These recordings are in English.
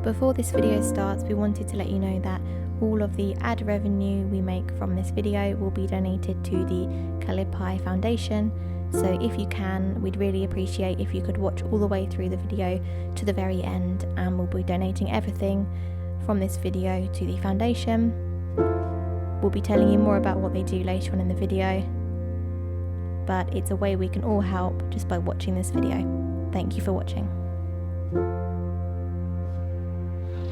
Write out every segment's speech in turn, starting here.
Before this video starts, we wanted to let you know that all of the ad revenue we make from this video will be donated to the Philippi Foundation. So if you can, we'd really appreciate if you could watch all the way through the video to the very end, and we'll be donating everything from this video to the foundation. We'll be telling you more about what they do later on in the video, but it's a way we can all help just by watching this video. Thank you for watching.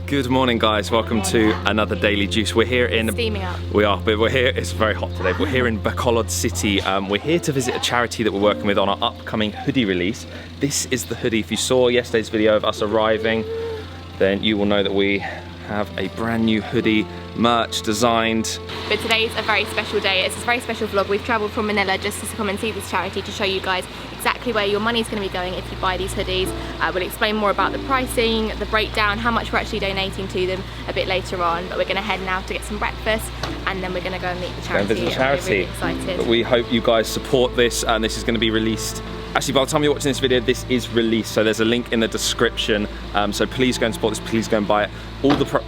Good morning, guys. Welcome to another Daily Juice. We're here in... Steaming up. We are, but we're here, it's very hot today. We're here in Bacolod City. We're here to visit a charity that we're working with on our upcoming hoodie release. This is the hoodie. If you saw yesterday's video of us arriving, then you will know that we have a brand new hoodie merch designed. But today's a very special day. It's a very special vlog. We've travelled from Manila just to come and see this charity to show you guys exactly where your money's going to be going if you buy these hoodies. We'll explain more about the pricing, the breakdown, how much we're actually donating to them a bit later on. But we're going to head now to get some breakfast, and then we're going to go and meet the charity. Go and visit the charity. We're really excited. But we hope you guys support this, and this is going to be released. Actually, by the time you're watching this video, this is released, so there's a link in the description. So please go and support this, please go and buy it.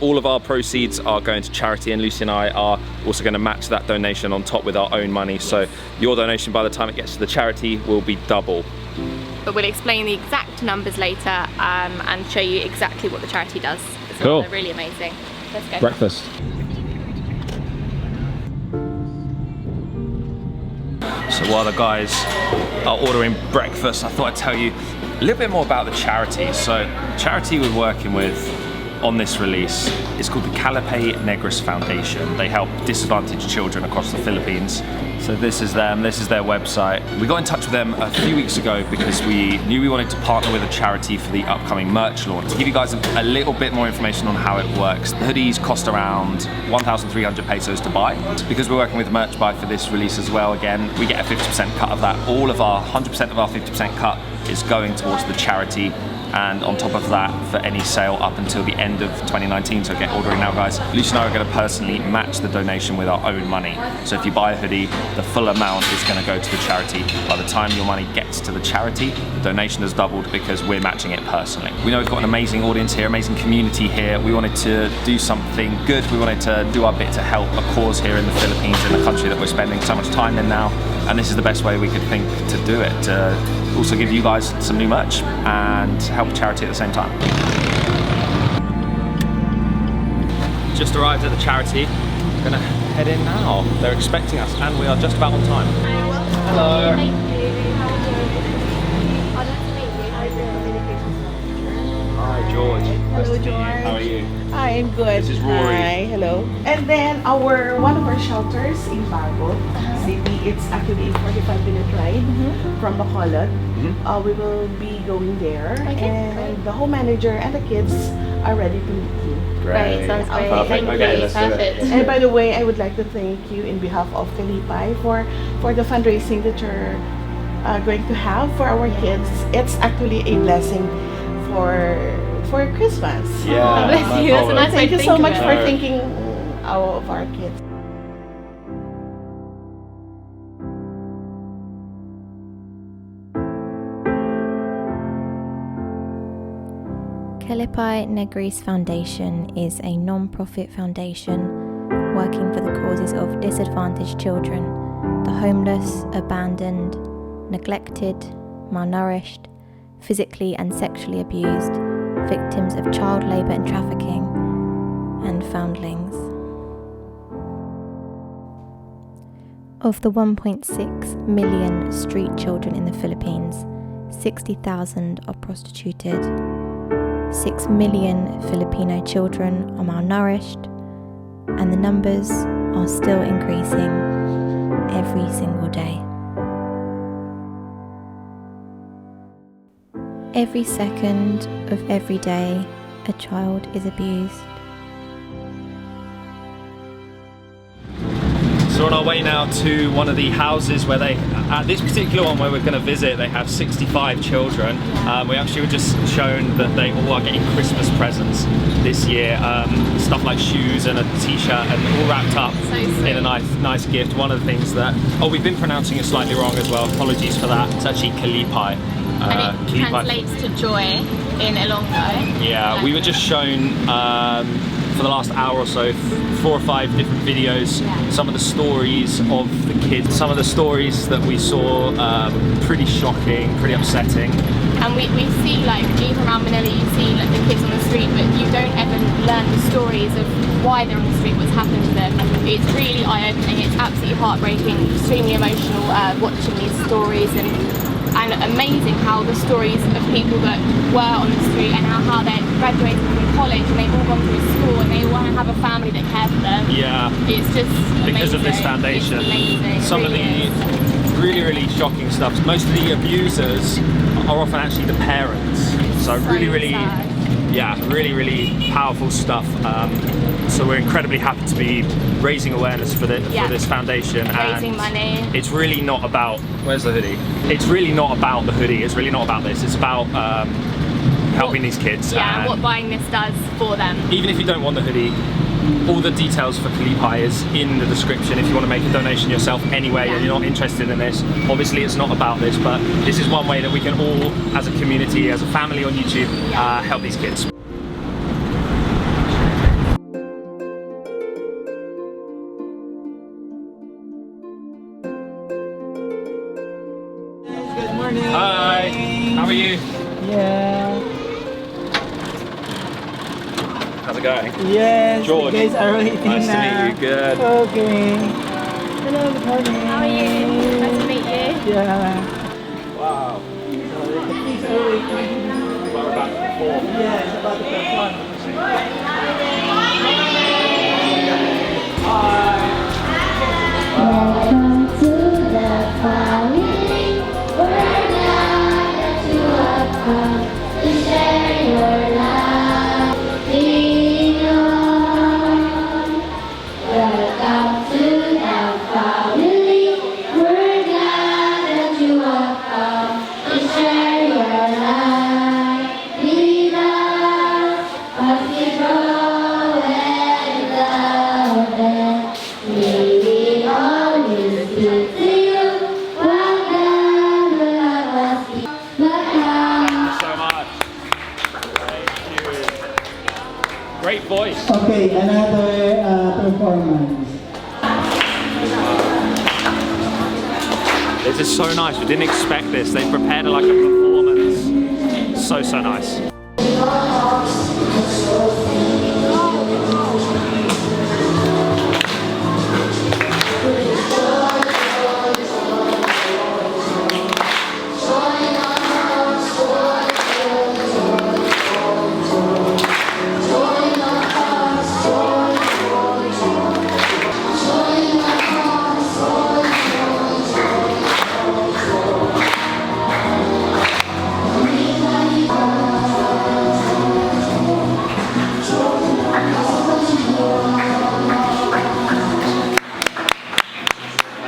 All of our proceeds are going to charity, and Lucy and I are also going to match that donation on top with our own money. So your donation, by the time it gets to the charity, will be double. But we'll explain the exact numbers later and show you exactly what the charity does. Cool. They're really amazing. Let's go. Breakfast. So while the guys are ordering breakfast, I thought I'd tell you a little bit more about the charity. So the charity we're working with on this release is called the Philippi Negros Foundation. They help disadvantaged children across the Philippines. So this is them, this is their website. We got in touch with them a few weeks ago because we knew we wanted to partner with a charity for the upcoming merch launch. To give you guys a little bit more information on how it works, the hoodies cost around 1,300 pesos to buy. Because we're working with Merch Buy for this release as well, again, we get a 50% cut of that. 100% of our 50% cut is going towards the charity. And on top of that, for any sale up until the end of 2019, so get ordering now, guys. Lucy and I are going to personally match the donation with our own money. So if you buy a hoodie, the full amount is going to go to the charity. By the time your money gets to the charity, the donation has doubled because we're matching it personally. We know we've got an amazing audience here, amazing community here. We wanted to do something good. We wanted to do our bit to help a cause here in the Philippines, in the country that we're spending so much time in now. And this is the best way we could think to do it, to also give you guys some new merch and help charity at the same time. Just arrived at the charity. We're gonna head in now. They're expecting us and we are just about on time. Hello. Hi, George. Nice to meet you. How are you? Hi, I'm good. This is Rory. Hi, hello. And then one of our shelters in Bago City, it's actually a 45-minute ride from Bacolod. We will be going there, and the home manager and the kids are ready to meet you. Great, sounds great. Perfect. Okay, let's do it. And by the way, I would like to thank you in behalf of Philippi for the fundraising that you're going to have for our kids. It's actually a blessing for Christmas. Yeah, bless you. That's a nice way Thank to you think so of much it. for thinking of our kids. Philippi Negros Foundation is a non-profit foundation working for the causes of disadvantaged children, the homeless, abandoned, neglected, malnourished, physically and sexually abused, victims of child labour and trafficking, and foundlings. Of the 1.6 million street children in the Philippines, 60,000 are prostituted. 6 million Filipino children are malnourished, and the numbers are still increasing every single day. Every second of every day, a child is abused. So on our way now to one of the houses where they, at this particular one where we're going to visit, they have 65 children. We actually were just shown that they all are getting Christmas presents this year. Stuff like shoes and a t-shirt, and all wrapped up in a nice gift. One of the things that, we've been pronouncing it slightly wrong as well. Apologies for that. It's actually Philippi. And it translates to joy. in a long time. Yeah, we were just shown for the last hour or so 4 or 5 different videos, some of the stories of the kids, some of the stories that we saw, pretty shocking, pretty upsetting. And we see, like, even around Manila, you see like the kids on the street, but you don't ever learn the stories of why they're on the street, what's happened to them. It's really eye-opening, it's absolutely heartbreaking, extremely emotional watching these stories, and amazing how the stories of people that were on the street and how they're graduating from college and they've all gone through school and they all have a family that cares for them. Yeah. It's just because amazing. of this foundation. It's amazing. Some really of the really shocking stuff. Most of the abusers are often actually the parents. So really sad. Yeah, really powerful stuff. So we're incredibly happy to be raising awareness for this foundation. Raising and money. It's really not about, where's the hoodie? It's really not about the hoodie, it's really not about this. It's about helping these kids. Yeah, and what buying this does for them. even if you don't want the hoodie, all the details for Filipi is in the description if you want to make a donation yourself anyway and you're not interested in this. Obviously it's not about this, but this is one way that we can all, as a community, as a family on YouTube, help these kids. Good morning. Hi, how are you? Yeah. How's it going? Yes. George. You guys are waiting Nice to now. meet you, good. Okay. Hello, good morning. How are you? Nice to meet you. Yeah. Wow. The kids are waiting. We're about to perform. Yes, about to perform. Welcome to the family. We're glad that you have come to share your life. Welcome to the family. We're glad that you have come to share your life with us as we grow and love them. May we always be to you. Welcome, love us. Welcome. So much. Thank you. Great voice. Okay, another performance. This is so nice. We didn't expect this. They prepared like a performance. So nice.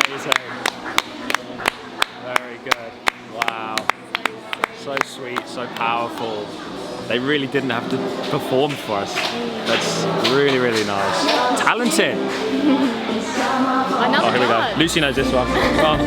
Amazing. Very good. Wow. So sweet, so powerful. They really didn't have to perform for us. That's really nice. Talented. Another Oh, here we go. one. Lucy knows this one. Come on.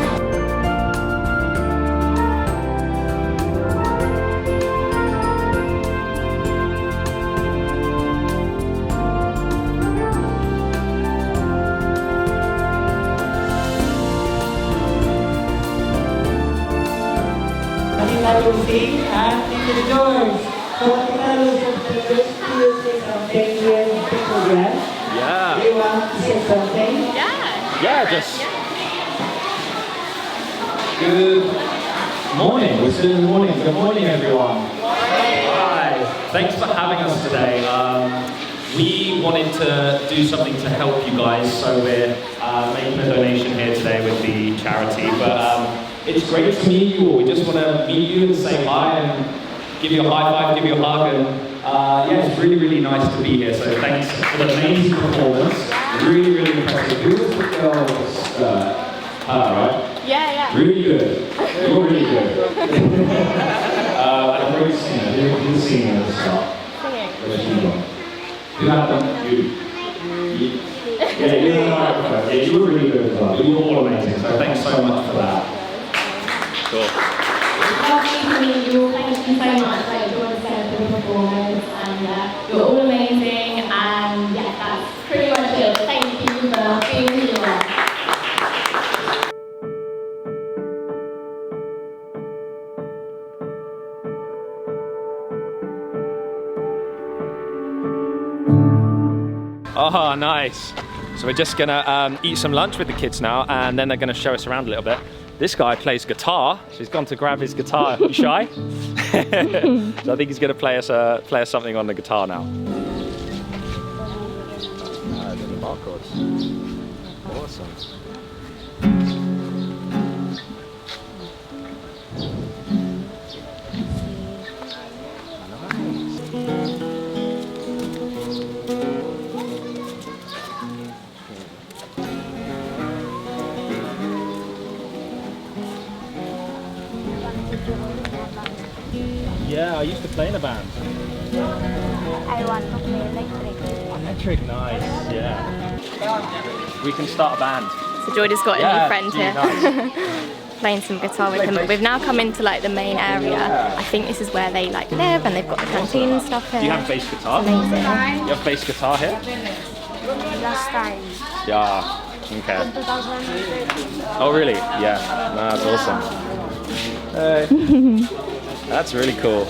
Manila Lucy and Teacher George. So Manila Lucy, the first music of 10-year program. Yeah. Do you want to say something? Yeah, just. Good morning. We're still in the morning. Good morning, everyone. Hi. Thanks for having us today. We wanted to do something to help you guys, so we're making a donation here today with the charity. But It's great to meet you all. We just want to meet you and say hi and give you a high five, give you a hug, and yeah, it's really nice to be here. So thanks for the amazing performance. Really impressive. Who was the girl's right? Yeah. Really good. You're really good. And a great singer. You're the singer at the start. Where's she gone? Who had them? You. Yeah, you're the microphone. Yeah, you were really good as well. You were all amazing. So thanks so much for that. cool. Lovely to meet you. Thank you so much, like George said. Oh, nice. So we're just gonna eat some lunch with the kids now, and then they're gonna show us around a little bit. This guy plays guitar. So he's gone to grab his guitar. You shy? So I think he's gonna play us something on the guitar now. Ah, the barcodes. Awesome. Yeah, I used to play in a band. I want to play electric. Electric, nice, yeah. We can start a band. So Jordy's got a new friend gee, here. nice. Playing some guitar with him. But we've now come into like the main area. I think this is where they like live, and they've got the canteen and stuff here. Do you have bass guitar? Amazing. You have bass guitar here? Last time. Yeah, okay. 2013. Oh really? Yeah, no, that's awesome. Hey. That's really cool.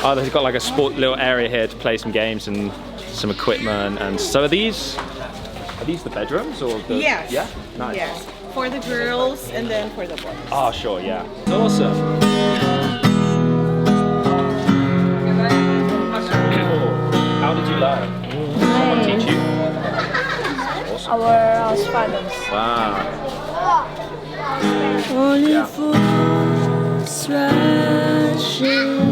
Oh, they've got like a little area here to play some games and some equipment. And so are these the bedrooms or the? Yes. Yeah. Nice. Yes. For the girls and then for the boys. Oh, sure. Yeah. Awesome. How did you learn? Someone teach you? Awesome. Our house fathers. Wow. Only fools rushing.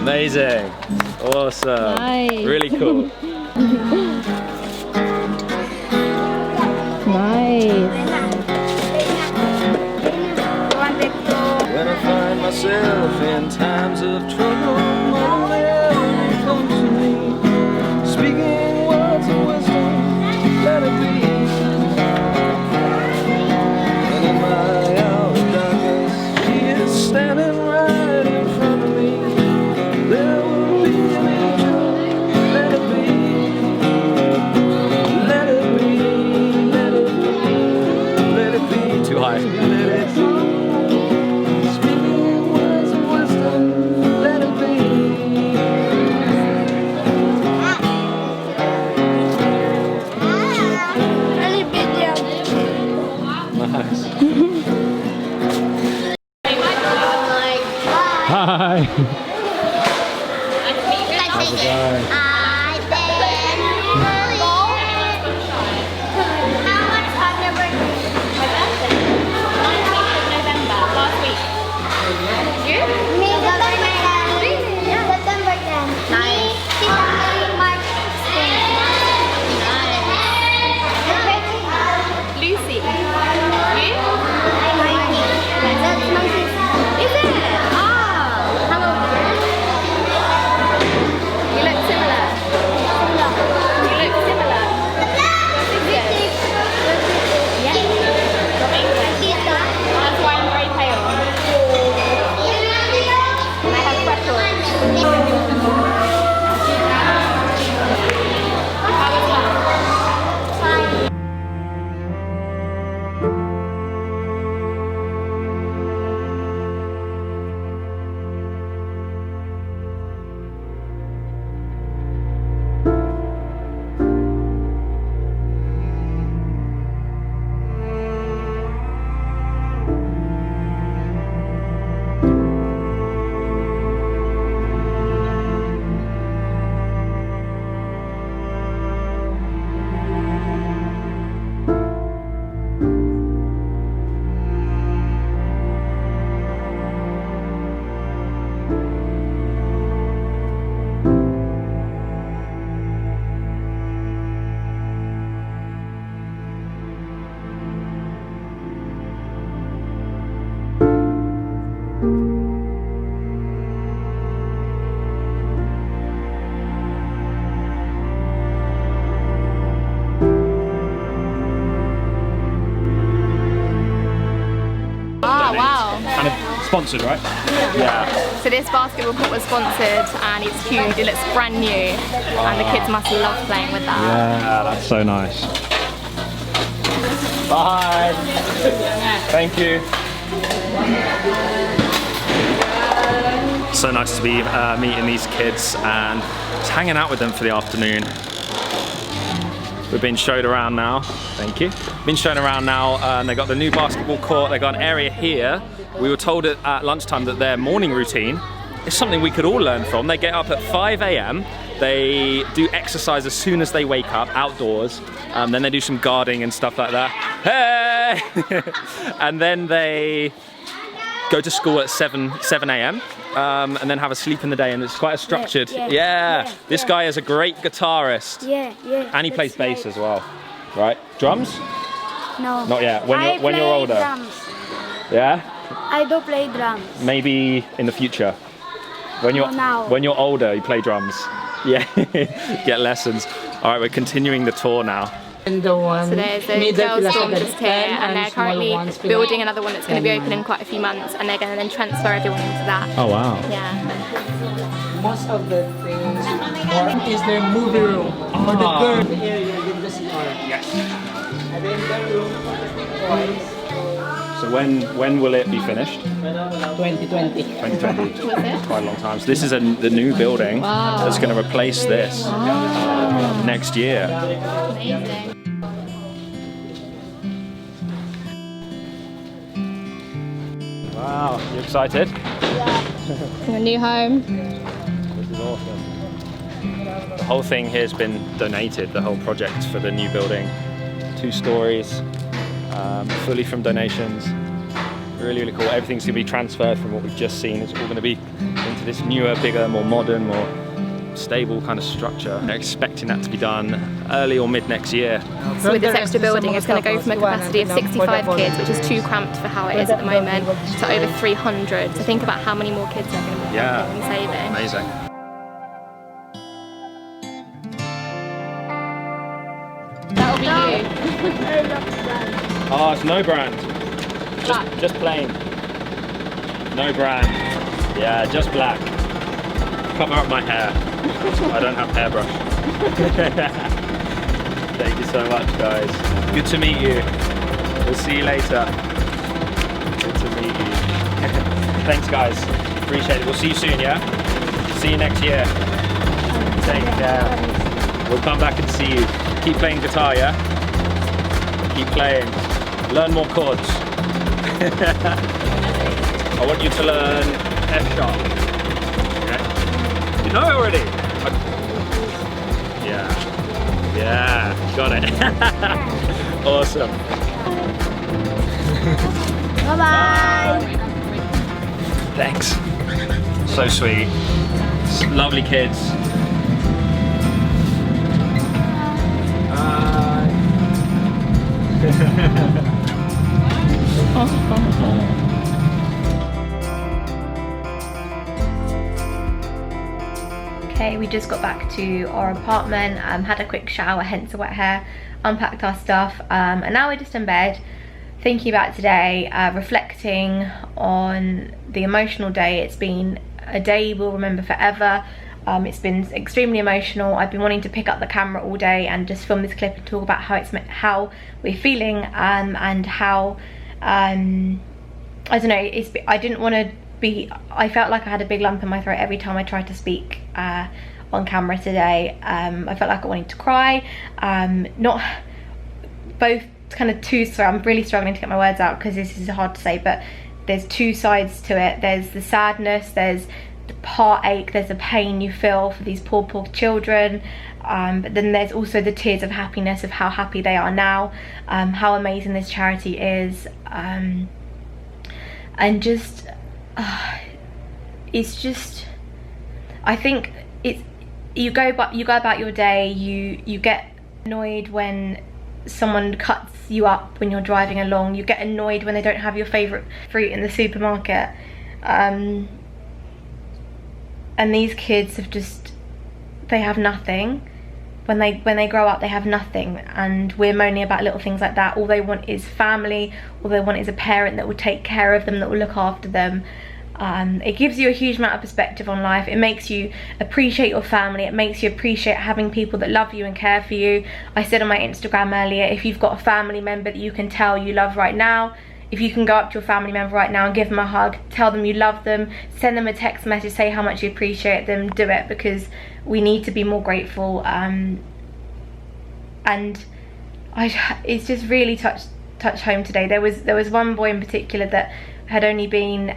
Amazing. Awesome. Nice. Really cool. Nice. When I find myself in times of trouble, Mother Mary comes to me, speaking words of wisdom, let it be. And in my hour of darkness, she is standing right in front of me. There will be an angel, let it be. Let it be, let it be, let it be. Too high. Let it be. Speaking words of wisdom, let it be. Nice. Hi. How's it going? Lucy. You? Is it? Ah. How old are you? You look similar. Sponsored, right? Yeah. So this basketball court was sponsored and it's huge, it looks brand new and the kids must love playing with that. Yeah, that's so nice. Bye. Thank you. So nice to be meeting these kids and just hanging out with them for the afternoon. We've been showed around now. Thank you. Been shown around now and they got the new basketball court. They got an area here. We were told at lunchtime that their morning routine is something we could all learn from. They get up at 5 a.m. They do exercise as soon as they wake up, outdoors. Then they do some guarding and stuff like that. Hey! And then they go to school at 7 a.m. And then have a sleep in the day, and it's quite a structured. This guy is a great guitarist. And he plays bass as well, right? Drums? No. Not yet. When you're older. Drums. Yeah. I do play drums. Maybe in the future. When you're older, you play drums. Yeah. Get lessons. All right, we're continuing the tour now. And the one So there's a girls' dorm just here and they're currently building another one that's going to be open in quite a few months and they're going to then transfer everyone into that. Oh wow. Yeah. most of the things more is their movie room for the girl area with the star. Yes. And then the room for the boys. So when will it be finished? 2020. 2020. Quite a long time. So this is the new building that's going to replace this next year. Amazing. Wow, you excited? Your new home. This is awesome. The whole thing here has been donated, the whole project for the new building. 2 stories, fully from donations. Really, really cool. Everything's going to be transferred from what we've just seen. It's all going to be into this newer, bigger, more modern, more stable kind of structure. They're expecting that to be done early or mid next year. So with this extra building, it's going to go from a capacity of 65 kids, which is too cramped for how it is at the moment, to over 300. So think about how many more kids they're going to be saving. Amazing. That'll be you. Oh, it's no brand. Just plain. No brand. Yeah, just black. Cover up my hair. I don't have hairbrush. Thank you so much, guys. Good to meet you. We'll see you later. Good to meet you. Thanks, guys. Appreciate it. We'll see you soon, yeah? See you next year. Take care. We'll come back and see you. Keep playing guitar, yeah? Keep playing. Learn more chords. I want you to learn F sharp. Okay? You know it already. Yeah, got it. Awesome. Bye-bye. Thanks. So sweet. Lovely kids. Okay, we just got back to our apartment, had a quick shower, hence the wet hair, unpacked our stuff, and now we're just in bed thinking about today, reflecting on the emotional day. It's been a day we'll remember forever. It's been extremely emotional. I've been wanting to pick up the camera all day and just film this clip and talk about how we're feeling, and how I don't know, I didn't want to be, I felt like I had a big lump in my throat every time I tried to speak on camera today. I felt like I wanted to cry. Not both kind of two, so I'm really struggling to get my words out because this is hard to say, but there's 2 sides to it. There's the sadness, there's the heartache, there's the pain you feel for these poor children, but then there's also the tears of happiness of how happy they are now, how amazing this charity is, and just it's just, I think it's, you go about your day, you get annoyed when someone cuts you up when you're driving along, you get annoyed when they don't have your favourite fruit in the supermarket, and these kids have just, they have nothing, when they grow up they have nothing, and we're moaning about little things like that. All they want is family, all they want is a parent that will take care of them, that will look after them. It gives you a huge amount of perspective on life. It makes you appreciate your family. It makes you appreciate having people that love you and care for you. I said on my Instagram earlier, if you've got a family member that you can tell you love right now, if you can go up to your family member right now and give them a hug, tell them you love them, send them a text message, say how much you appreciate them, do it, because we need to be more grateful. And it's just really touched home today. There was one boy in particular that had only been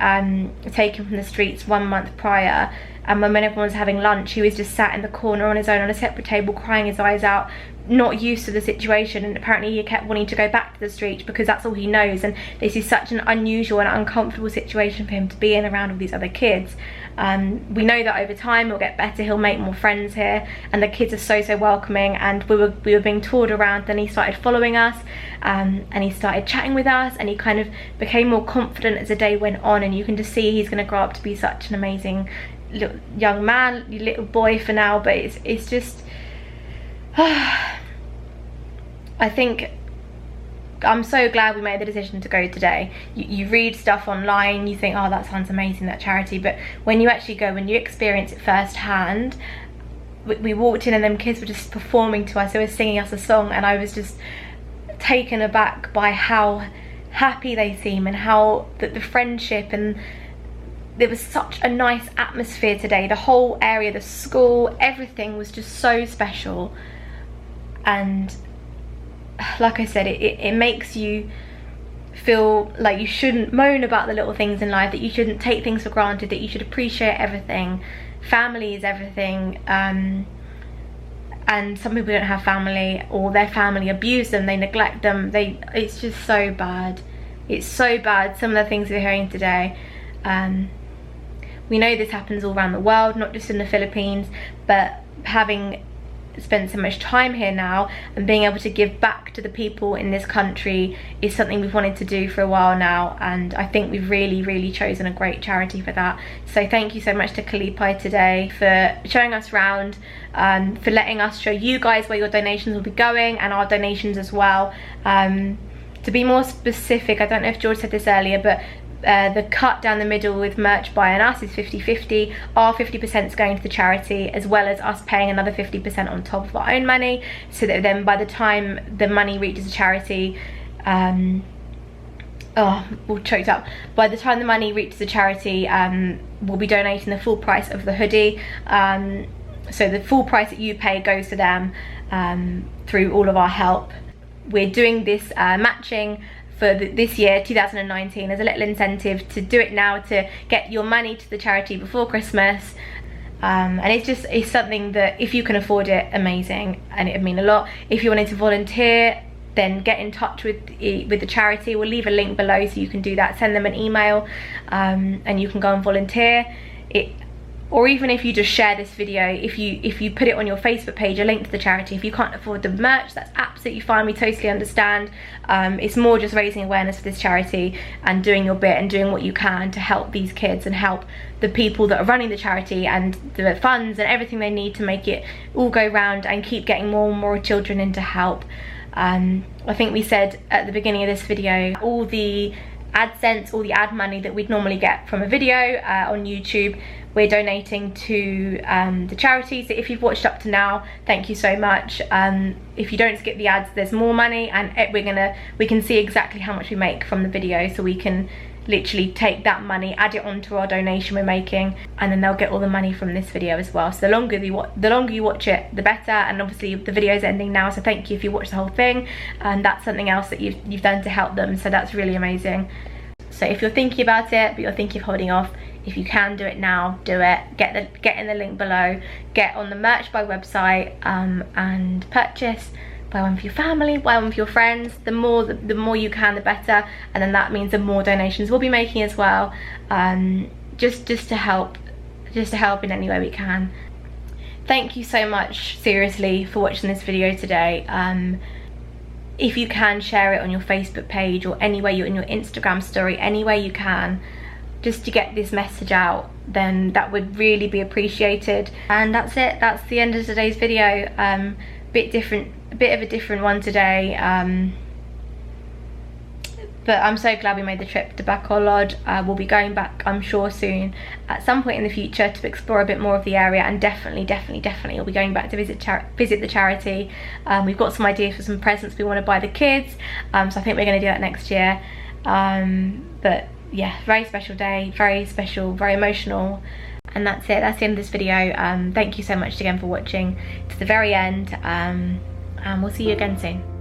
taken from the streets 1 month prior, and when everyone was having lunch, he was just sat in the corner on his own on a separate table crying his eyes out, not used to the situation, and apparently he kept wanting to go back to the streets because that's all he knows, and this is such an unusual and uncomfortable situation for him to be in around all these other kids. We know that over time he'll get better, he'll make more friends here, and the kids are so welcoming, and we were being toured around, then he started following us, and he started chatting with us, and he kind of became more confident as the day went on, and you can just see he's going to grow up to be such an amazing little young man, little boy for now. But it's just I think I'm so glad we made the decision to go today. You read stuff online, you think, oh, that sounds amazing, that charity, but when you actually go, when you experience it firsthand, we walked in and them kids were just performing to us, they were singing us a song, and I was just taken aback by how happy they seem, and how the friendship, and there was such a nice atmosphere today. The whole area, the school, everything was just so special. And like I said, it makes you feel like you shouldn't moan about the little things in life, that you shouldn't take things for granted, that you should appreciate everything. Family is everything. And some people don't have family, or their family abuse them, they neglect them, it's just so bad. It's so bad, some of the things we're hearing today. We know this happens all around the world, not just in the Philippines, but having spent so much time here now and being able to give back to the people in this country is something we've wanted to do for a while now, and I think we've really chosen a great charity for that. So thank you so much to Kalipai today for showing us around, for letting us show you guys where your donations will be going, and our donations as well. To be more specific, I don't know if George said this earlier, but the cut down the middle with merch by and us is 50-50. Our 50% is going to the charity, as well as us paying another 50% on top of our own money, so that then by the time the money reaches the charity, all choked up. By the time the money reaches the charity, we'll be donating the full price of the hoodie. So the full price that you pay goes to them through all of our help. We're doing this matching for this year, 2019, as a little incentive to do it now, to get your money to the charity before Christmas. And it's something that, if you can afford it, amazing, and it would mean a lot. If you wanted to volunteer, then get in touch with the charity. We'll leave a link below so you can do that. Send them an email, and you can go and volunteer. Or even if you just share this video, if you put it on your Facebook page, a link to the charity. If you can't afford the merch, that's absolutely fine, we totally understand. It's more just raising awareness for this charity and doing your bit and doing what you can to help these kids and help the people that are running the charity, and the funds and everything they need to make it all go round and keep getting more and more children in to help. I think we said at the beginning of this video, all the AdSense, all the ad money that we'd normally get from a video on YouTube, we're donating to the charity. So if you've watched up to now, thank you so much. If you don't skip the ads, there's more money, and we can see exactly how much we make from the video, so we can literally take that money, add it onto our donation we're making, and then they'll get all the money from this video as well. So the longer you watch it, the better. And obviously the video's ending now, so thank you if you watch the whole thing, and that's something else that you've done to help them, so that's really amazing. So if you're thinking about it, but you're thinking of holding off, if you can do it now, do it. Get in the link below, get on the Merch Buy website, and purchase. Buy one for your family, buy one for your friends. The more you can, the better, and then that means the more donations we'll be making as well. Just to help in any way we can. Thank you so much, seriously, for watching this video today. If you can, share it on your Facebook page, or anywhere in your Instagram story, any way you can, just to get this message out, then that would really be appreciated. And that's it, that's the end of today's video. bit of a different one today. But I'm so glad we made the trip to Bacolod. We'll be going back, I'm sure, soon at some point in the future to explore a bit more of the area, and definitely we'll be going back to visit the charity. We've got some ideas for some presents we want to buy the kids, so I think we're going to do that next year. But yeah, very special day, very special, very emotional. And that's it, that's the end of this video. Thank you so much again for watching to the very end, and we'll see you again soon.